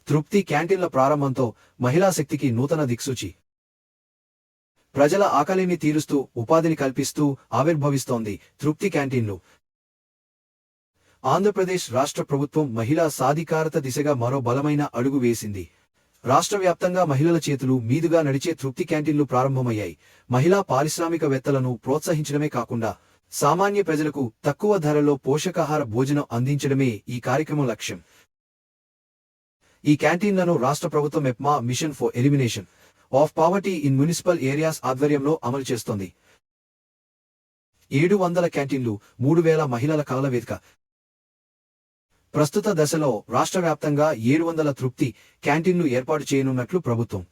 తృప్తి క్యాంటీన్ల ప్రారంభంతో మహిళా శక్తికి నూతన దిక్సూచి. ప్రజల ఆకలిని తీరుస్తూ ఉపాధిని కల్పిస్తూ ఆవిర్భవిస్తోంది తృప్తి క్యాంటీన్లు. ఆంధ్రప్రదేశ్ రాష్ట్ర ప్రభుత్వం మహిళా సాధికారత దిశగా మరో బలమైన అడుగు వేసింది. రాష్ట్ర వ్యాప్తంగా మహిళల చేతులు మీదుగా నడిచే తృప్తి క్యాంటీన్లు ప్రారంభమయ్యాయి. మహిళా పారిశ్రామికవేత్తలను ప్రోత్సహించడమే కాకుండా సామాన్య ప్రజలకు తక్కువ ధరలో పోషకాహార భోజనం అందించడమే ఈ కార్యక్రమం లక్ష్యం. ఈ క్యాంటీన్లను రాష్ట్ర ప్రభుత్వం MEPMA mission for elimination of poverty in municipal areas ఆధ్వర్యంలో అమలు చేస్తోంది. 700 క్యాంటీన్లు, 3000 మహిళల కలల వేదిక. ప్రస్తుత దశలో రాష్ట్ర వ్యాప్తంగా 700 తృప్తి క్యాంటీన్లు ఏర్పాటు చేయనున్నట్లు ప్రభుత్వం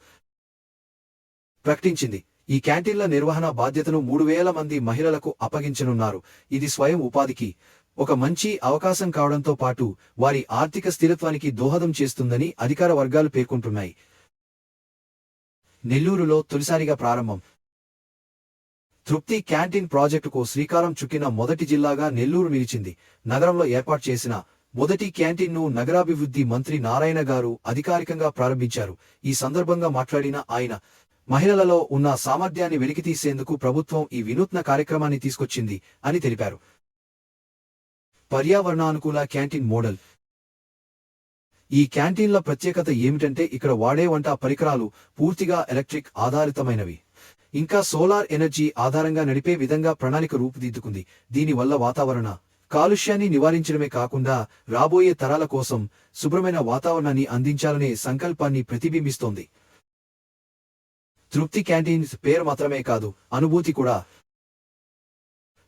ప్రకటించింది. ఈ క్యాంటీన్ల నిర్వహణ బాధ్యతను 3000 మంది మహిళలకు అప్పగించనున్నారు. ఇది స్వయం ఉపాధికి ఒక మంచి అవకాశం కావడంతో పాటు వారి ఆర్థిక స్థిరత్వానికి దోహదం చేస్తుందని అధికార వర్గాలు పేర్కొంటున్నాయి. నెల్లూరులో తొలిసారిగా ప్రారంభం. తృప్తి క్యాంటీన్ ప్రాజెక్టుకు శ్రీకారం చుక్కిన మొదటి జిల్లాగా నెల్లూరు నిలిచింది. నగరంలో ఏర్పాటు చేసిన మొదటి క్యాంటీన్ను నగరాభివృద్ధి మంత్రి నారాయణ గారు అధికారికంగా ప్రారంభించారు. ఈ సందర్భంగా మాట్లాడిన ఆయన, మహిళలలో ఉన్న సామర్థ్యాన్ని వెలికితీసేందుకు ప్రభుత్వం ఈ వినూత్న కార్యక్రమాన్ని తీసుకొచ్చింది అని తెలిపారు. పర్యావరణానుకూల క్యాంటీన్ మోడల్. ఈ క్యాంటీన్ల ప్రత్యేకత ఏమిటంటే ఇక్కడ వాడే వంట పరికరాలు పూర్తిగా ఎలక్ట్రిక్ ఆధారితమైనవి. ఇంకా సోలార్ ఎనర్జీ ఆధారంగా నడిపే విధంగా ప్రణాళిక రూపుదిద్దుకుంది. దీనివల్ల వాతావరణ కాలుష్యాన్ని నివారించడమే కాకుండా రాబోయే తరాల కోసం శుభ్రమైన వాతావరణాన్ని అందించాలనే సంకల్పాన్ని ప్రతిబింబిస్తోంది. తృప్తి క్యాంటీన్స్ పేరు మాత్రమే కాదు, అనుభూతి కూడా.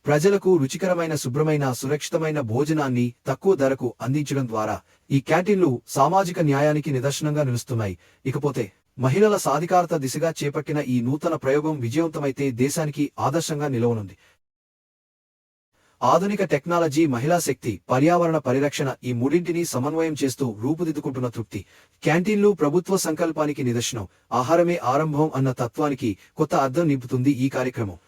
ప్రజలకు రుచికరమైన, శుభ్రమైన, సురక్షితమైన భోజనాన్ని తక్కువ ధరకు అందించడం ద్వారా ఈ క్యాంటీన్లు సామాజిక న్యాయానికి నిదర్శనంగా నిలుస్తున్నాయి. ఇకపోతే మహిళల సాధికారత దిశగా చేపట్టిన ఈ నూతన ప్రయోగం విజయవంతమైతే దేశానికి ఆదర్శంగా నిలవనుంది. ఆధునిక టెక్నాలజీ, మహిళా శక్తి, పర్యావరణ పరిరక్షణ ఈ మూడింటిని సమన్వయం చేస్తూ రూపుదిద్దుకుంటున్న తృప్తి క్యాంటీన్లు ప్రభుత్వ సంకల్పానికి నిదర్శనం. ఆహారమే ఆరంభం అన్న తత్వానికి కొత్త అర్థం నింపుతుంది ఈ కార్యక్రమం.